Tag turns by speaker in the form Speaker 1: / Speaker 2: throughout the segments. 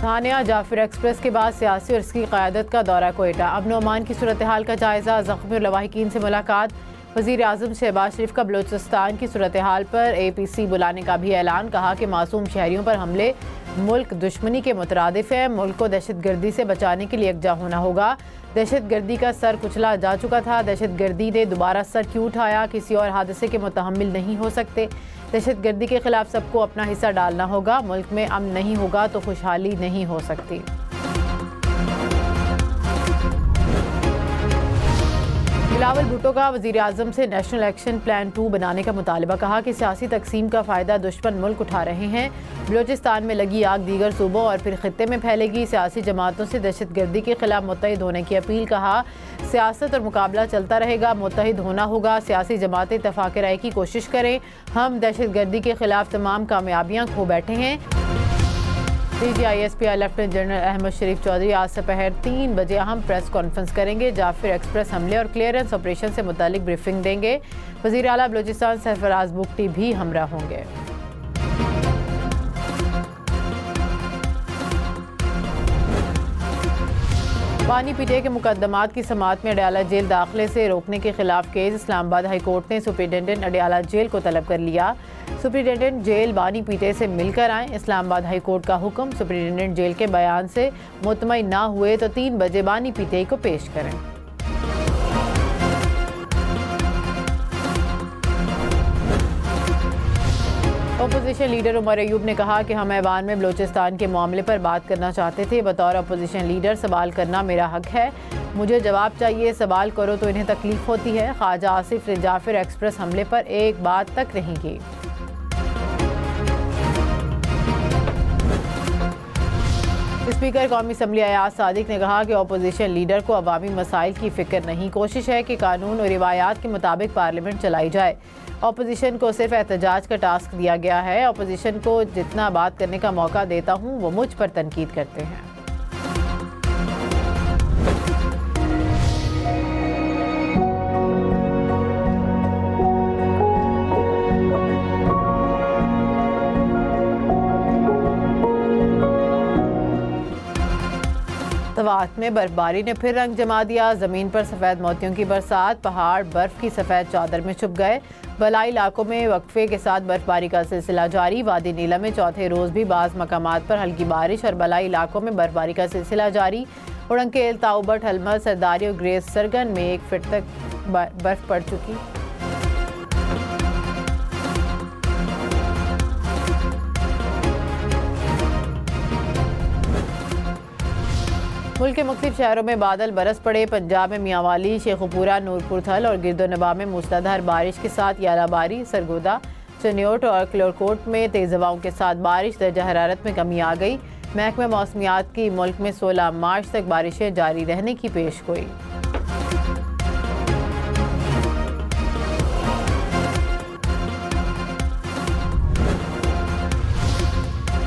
Speaker 1: Sania Jafir express के बाद सियासी और इसकी क़यादत का दौरा कोयटा। अमन और अमान की सूरत हाल का जायज़ा, ज़ख्मी और लवाहिकीन से मुलाकात। वज़ीर आज़म शहबाज शरीफ का बलूचिस्तान की सूरत हाल पर APC बुलाने का भी ऐलान। कहा कि मासूम शहरियों पर हमले मुल्क दुश्मनी के मुतरादिफ है। मुल्क को दहशत गर्दी से बचाने के लिए यकजा होना होगा। दहशत गर्दी का सर कुचला जा चुका था। दहशत गर्दी ने दोबारा सर क्यों उठाया? किसी और हादसे के मुतहम्मिल नहीं हो सकते। दहशत गर्दी के खिलाफ सबको अपना हिस्सा डालना होगा। मुल्क में अमन नहीं होगा तो खुशहाली नहीं हो सकती। बिलावल भुट्टो का वज़ीर आज़म से नेशनल एक्शन प्लान 2 बनाने का मुतालबा। कहा कि सियासी तकसीम का फ़ायदा दुश्मन मुल्क उठा रहे हैं। बलूचिस्तान में लगी आग दीगर सूबों और फिर खित्ते में फैलेगी। सियासी जमातों से दहशत गर्दी के खिलाफ मुत्तहिद होने की अपील। कहा सियासत और मुकाबला चलता रहेगा, मुत्तहिद होना होगा। सियासी जमातें इत्तफ़ाक़ राय की कोशिश करें। हम दहशत गर्दी के खिलाफ तमाम कामयाबियाँ खो बैठे हैं। DGISPI लेफ्टिनेंट जनरल अहमद शरीफ चौधरी आज दोपहर 3 बजे अहम प्रेस कॉन्फ्रेंस करेंगे। जाफिर एक्सप्रेस हमले और क्लियरेंस ऑपरेशन से मुतालिक ब्रीफिंग देंगे। वज़ीर आला बलूचिस्तान सरफराज बुगटी भी हमरा होंगे। पानी पीटे के मुकदमात की समाअत में अडयाला जेल दाखिले से रोकने के खिलाफ केस। इस्लामाबाद हाई कोर्ट ने सुप्रिटेंडेंट अडयाला जेल को तलब कर लिया। सुप्रिटेंडेंट जेल बानी पीटे से मिलकर आएँ। इस्लामाबाद हाई कोर्ट का हुक्म। सुप्रिटेंडेंट जेल के बयान से मुतमईन ना हुए तो 3 बजे बानी पीटे को पेश करें। अपोजिशन लीडर उमर अयूब ने कहा कि हम ऐवान में बलूचिस्तान के मामले पर बात करना चाहते थे। बतौर अपोजिशन लीडर सवाल करना मेरा हक है। मुझे जवाब चाहिए। सवाल करो तो इन्हें तकलीफ होती है। ख्वाजा आसिफ ने जाफिर एक्सप्रेस हमले पर एक बात तक नहीं की। स्पीकर कौमी असम्बली अयाज सादिक ने कहा कि अपोजिशन लीडर को अवामी मसाइल की फिक्र नहीं। कोशिश है कि कानून और रिवायात के मुताबिक पार्लियामेंट चलाई जाए। अपोजिशन को सिर्फ एहतजाज का टास्क दिया गया है। अपोजिशन को जितना बात करने का मौका देता हूँ वो मुझ पर तनकीद करते हैं। सवात में बर्फबारी ने फिर रंग जमा दिया। जमीन पर सफ़ेद मोतियों की बरसात। पहाड़ बर्फ की सफ़ेद चादर में छुप गए। बलाई इलाकों में वक्फे के साथ बर्फबारी का सिलसिला जारी। वादी नीला में चौथे रोज़ भी बाज़ मकामात पर हल्की बारिश और बलाई इलाकों में बर्फबारी का सिलसिला जारी। उड़ंकेल, ताऊबट, हलमल, सरदारी और ग्रेस सरगन में 1 फीट तक बर्फ पड़ चुकी। मुल्क के मुख्तलिफ शहरों में बादल बरस पड़े। पंजाब में मियांवाली, शेखुपुरा, नूरपुर थल और गिरदोनवा में मूसलाधार बारिश के साथ यालाबारी, सरगोदा, चनियोट और क्लोरकोट में तेज़ हवाओं के साथ बारिश। दर्जा हरारत में कमी आ गई। महकमा मौसमियात की मुल्क में 16 मार्च तक बारिशें जारी रहने की पेशगोई।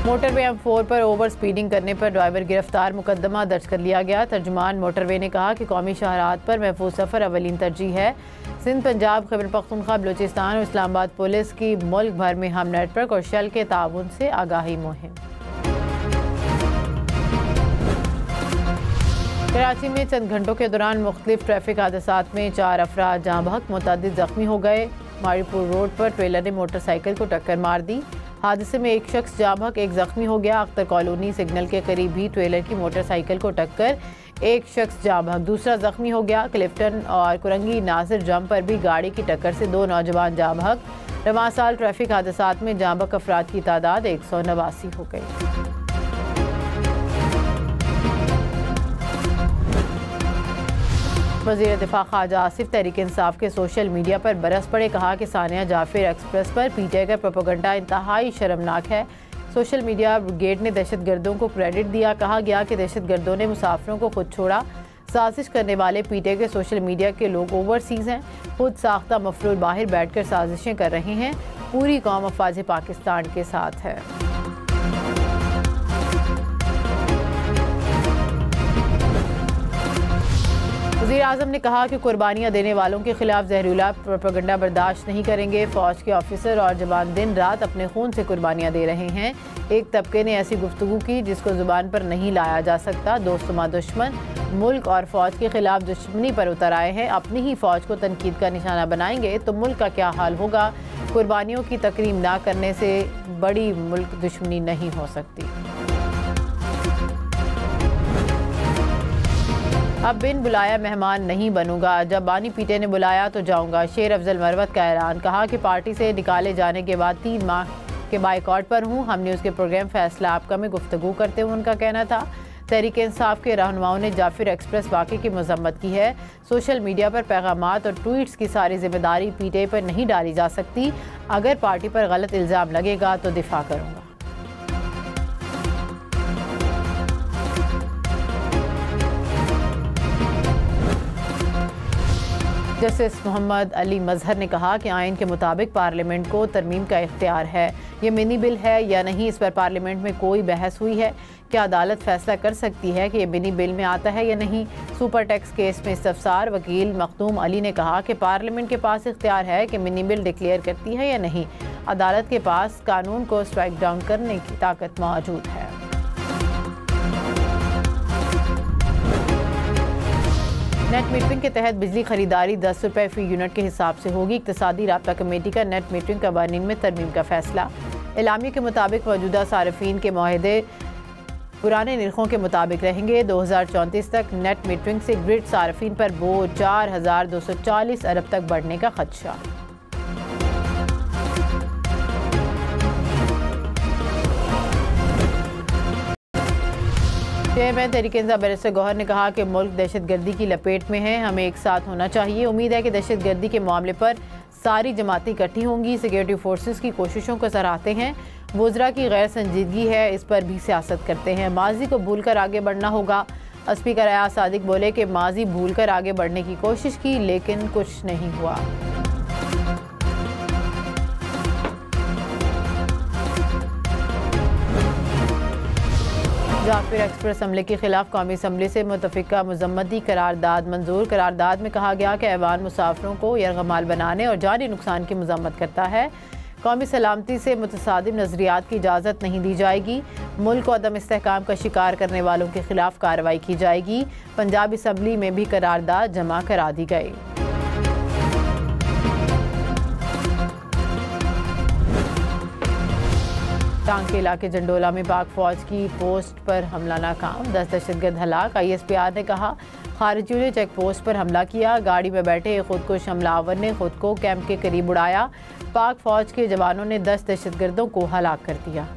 Speaker 1: मोटरवे M4 पर ओवर स्पीडिंग करने पर ड्राइवर गिरफ्तार। मुकदमा दर्ज कर लिया गया। तर्जुमान मोटरवे ने कहा कि कौमी शाहरात पर महफूज सफ़र अवलीन तरजीह है। सिंध, पंजाब, खैबर पख्तूनख्वा, बलूचिस्तान और इस्लामाबाद पुलिस की मुल्क भर में हम नेटवर्क और शेल के ताउन से आगाही मुहिम। कराची में चंद घंटों के दौरान मुख्तलिफ ट्रैफिक हादसात में 4 अफराद जहाँ बहक, मुतअद्दिद जख्मी हो गए। मारीपुर रोड पर ट्रेलर ने मोटरसाइकिल को टक्कर मार दी। हादसे में 1 शख्स जाँ बहक, 1 जख्मी हो गया। अख्तर कॉलोनी सिग्नल के करीब भी ट्रेलर की मोटरसाइकिल को टक्कर, 1 शख्स जाँ बहक, दूसरा जख्मी हो गया। क्लिफ्टन और कुरंगी नासिर जंप पर भी गाड़ी की टक्कर से 2 नौजवान जाँ बहक। रवां साल ट्रैफिक हादसात में जाँ बहक अफराद की तादाद 189 हो गई। वज़ीर दिफा ख्वाजा आसिफ तहरीक इंसाफ के सोशल मीडिया पर बरस पड़े। कहा कि सानिया जाफिर एक्सप्रेस पर पीटीआई का प्रोपेगेंडा इंतहाई शर्मनाक है। सोशल मीडिया ब्रिगेड ने दहशत गर्दों को क्रेडिट दिया। कहा गया कि दहशत गर्दों ने मुसाफिरों को खुद छोड़ा। साजिश करने वाले पीटीआई के सोशल मीडिया के लोग ओवरसीज़ हैं। खुद साख्ता मफरूल बाहर बैठकर साजिशें कर रहे हैं। पूरी कौम अफवाज पाकिस्तान के साथ है। वज़ीर आज़म ने कहा कि कुर्बानियाँ देने वालों के खिलाफ जहरीला प्रोपेगेंडा बर्दाश्त नहीं करेंगे। फ़ौज के ऑफिसर और जवान दिन रात अपने खून से कुर्बानियाँ दे रहे हैं। एक तबके ने ऐसी गुफ्तगू की जिसको ज़ुबान पर नहीं लाया जा सकता। दोस्तुमा दुश्मन मुल्क और फ़ौज के खिलाफ दुश्मनी पर उतर आए हैं। अपनी ही फ़ौज को तनकीद का निशाना बनाएंगे तो मुल्क का क्या हाल होगा। कुर्बानियों की तकरीम ना करने से बड़ी मुल्क दुश्मनी नहीं हो सकती। अब बिन बुलाया मेहमान नहीं बनूंगा, जब बानी पीटे ने बुलाया तो जाऊंगा। शेर अफजल मरवत का ऐलान। कहा कि पार्टी से निकाले जाने के बाद 3 माह के बाइकआउट पर हूं। हम न्यूज़ के प्रोग्राम फैसला आपका में गुफ्तगू करते हुए उनका कहना था तहरीक इंसाफ के रहनुमाओं ने जाफिर एक्सप्रेस वाक़े की मजम्मत की है। सोशल मीडिया पर पैगामात और ट्वीट्स की सारी जिम्मेदारी पीटे पर नहीं डाली जा सकती। अगर पार्टी पर गलत इल्ज़ाम लगेगा तो दिफा करूँगा। जस्टिस मोहम्मद अली मजहर ने कहा कि आइन के मुताबिक पार्लियामेंट को तरमीम का इख्तियार है। ये मिनी बिल है या नहीं, इस पर पार्लियामेंट में कोई बहस हुई है। क्या अदालत फैसला कर सकती है कि ये मिनी बिल में आता है या नहीं। सुपर टैक्स केस में इस्तफसार वकील मखदूम अली ने कहा कि पार्लियामेंट के पास इख्तियार है कि मिनी बिल डिक्लेयर करती है या नहीं। अदालत के पास कानून को स्ट्राइक डाउन करने की ताकत मौजूद है। नेट मीटरिंग के तहत बिजली खरीदारी 10 रुपये फ़ी यूनिट के हिसाब से होगी। इक़्तिसादी राब्ता कमेटी का नेट मीटरिंग कवानीन में तरमीम का फैसला। एलामिया के मुताबिक मौजूदा सार्फिन के मुआहदे पुराने निर्खों के मुताबिक रहेंगे। 2034 तक नेट मीटरिंग से ग्रिड सार्फिन पर बोझ 4240 अरब तक बढ़ने का खदशा। चेयरमैन तहरीक इंसाफ बैरिस्टर गौहर ने कहा कि मुल्क दहशतगर्दी की लपेट में है, हमें एक साथ होना चाहिए। उम्मीद है कि दहशतगर्दी के मामले पर सारी जमातें इकट्ठी होंगी। सिक्योरिटी फोर्सेस की कोशिशों को सराहते हैं। वज़रा की गैर संजीदगी है, इस पर भी सियासत करते हैं। माजी को भूलकर आगे बढ़ना होगा। स्पीकर अयाज सादिक बोले कि माजी भूलकर आगे बढ़ने की कोशिश की लेकिन कुछ नहीं हुआ। जाफिर एक्सप्रेस हमले के खिलाफ कौमी असम्बली से मुतफ़िका मज़म्मती करारदाद मंजूर। करारदाद में कहा गया कि ऐवान मुसाफिरों को यरगमाल बनाने और जानी नुकसान की मज़म्मत करता है। कौमी सलामती से मुतसादिम नज़रियात की इजाज़त नहीं दी जाएगी। मुल्क को अदम इस्तेहकाम का शिकार करने वालों के खिलाफ कार्रवाई की जाएगी। पंजाब असम्बली में भी करारदाद जमा करा दी गई। टांग के इलाके जंडोला में पाक फौज की पोस्ट पर हमला नाकाम। 10 दहशतगर्द हलाक। ISPR ने कहा खारिजियों ने चेक पोस्ट पर हमला किया। गाड़ी में बैठे खुदकुश हमलावर ने खुद को कैंप के करीब उड़ाया। पाक फौज के जवानों ने 10 दहशतगर्दों को हलाक कर दिया।